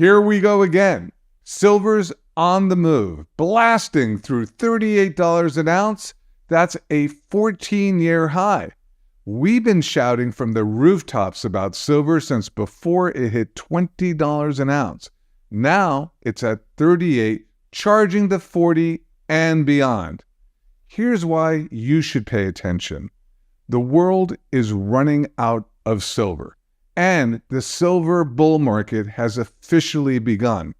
Here we go again. Silver's on the move, blasting through $38 an ounce. That's a 14-year high. We've been shouting from the rooftops about silver since before it hit $20 an ounce. Now it's at 38, charging to 40 and beyond. Here's why you should pay attention. The world is running out of silver, and the silver bull market has officially begun.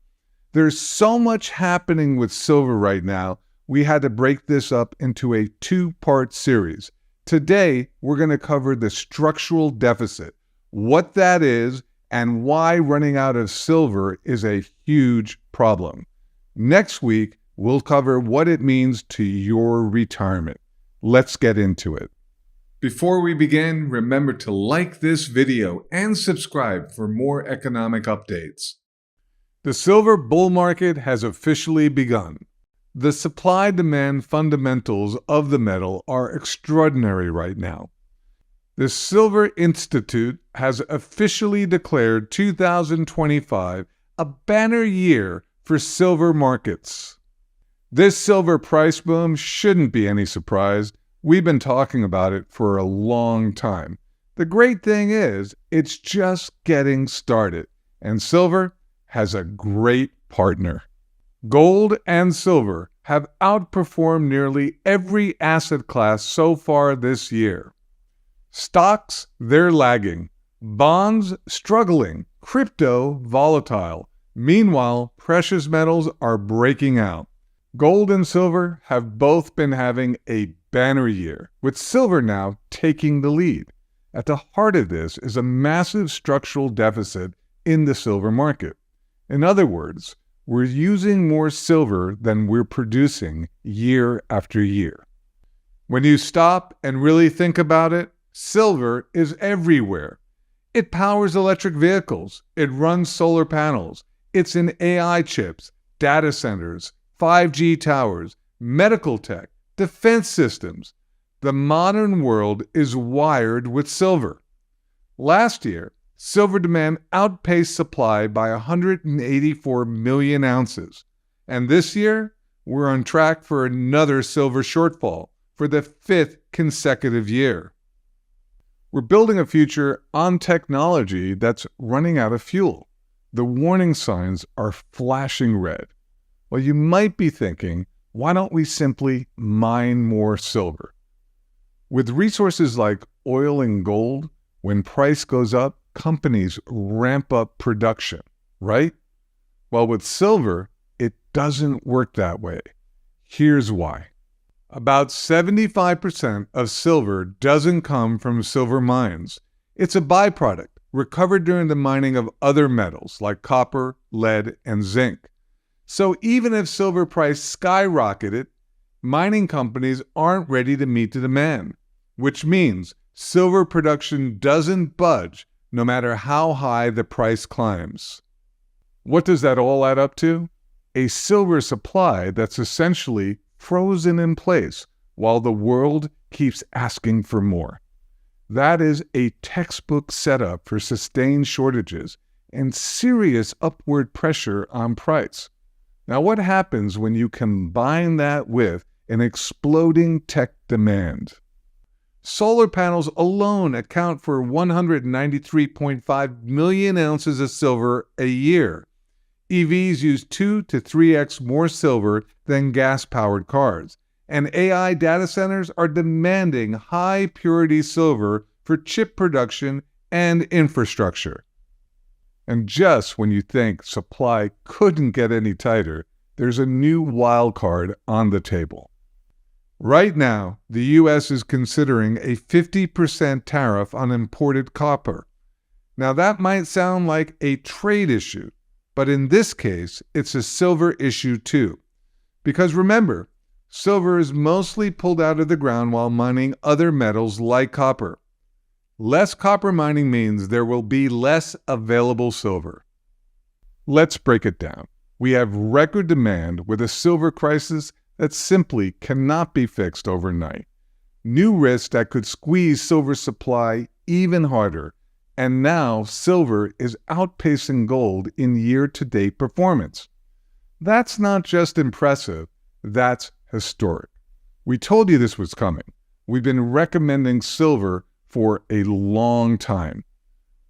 There's so much happening with silver right now, we had to break this up into a two-part series. Today, we're going to cover the structural deficit, what that is, and why running out of silver is a huge problem. Next week, we'll cover what it means to your retirement. Let's get into it. Before we begin, remember to like this video and subscribe for more economic updates. The silver bull market has officially begun. The supply-demand fundamentals of the metal are extraordinary right now. The Silver Institute has officially declared 2025 a banner year for silver markets. This silver price boom shouldn't be any surprise. We've been talking about it for a long time. The great thing is, it's just getting started, and silver has a great partner. Gold and silver have outperformed nearly every asset class so far this year. Stocks, they're lagging. Bonds, struggling. Crypto, volatile. Meanwhile, precious metals are breaking out. Gold and silver have both been having a banner year, with silver now taking the lead. At the heart of this is a massive structural deficit in the silver market. In other words, we're using more silver than we're producing year after year. When you stop and really think about it, silver is everywhere. It powers electric vehicles, it runs solar panels, it's in AI chips, data centers, 5G towers, medical tech, defense systems. The modern world is wired with silver. Last year, silver demand outpaced supply by 184 million ounces. And this year, we're on track for another silver shortfall for the 5th consecutive year. We're building a future on technology that's running out of fuel. The warning signs are flashing red. Well, you might be thinking, why don't we simply mine more silver? With resources like oil and gold, when price goes up, companies ramp up production, right? Well, with silver, it doesn't work that way. Here's why. About 75% of silver doesn't come from silver mines. It's a byproduct recovered during the mining of other metals like copper, lead, and zinc. So even if silver price skyrocketed, mining companies aren't ready to meet the demand, which means silver production doesn't budge no matter how high the price climbs. What does that all add up to? A silver supply that's essentially frozen in place while the world keeps asking for more. That is a textbook setup for sustained shortages and serious upward pressure on price. Now, what happens when you combine that with an exploding tech demand? Solar panels alone account for 193.5 million ounces of silver a year. EVs use 2 to 3x more silver than gas-powered cars, and AI data centers are demanding high-purity silver for chip production and infrastructure. And just when you think supply couldn't get any tighter, there's a new wild card on the table. Right now, the U.S. is considering a 50% tariff on imported copper. Now that might sound like a trade issue, but in this case, it's a silver issue too. Because remember, silver is mostly pulled out of the ground while mining other metals like copper. Less copper mining means there will be less available silver. Let's break it down. We have record demand with a silver crisis that simply cannot be fixed overnight. New risks that could squeeze silver supply even harder, And now silver is outpacing gold in year-to-date performance. That's not just impressive, that's historic. We told you this was coming. We've been recommending silver for a long time.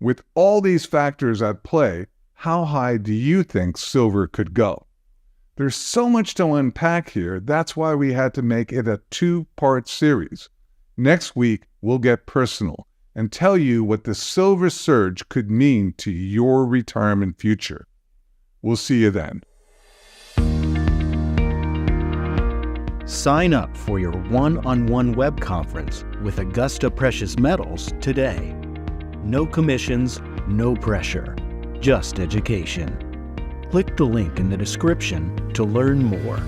With all these factors at play, how high do you think silver could go? There's so much to unpack here, that's why we had to make it a two-part series. Next week, we'll get personal and tell you what the silver surge could mean to your retirement future. We'll see you then. Sign up for your one-on-one web conference with Augusta Precious Metals today. No commissions, no pressure, just education. Click the link in the description to learn more.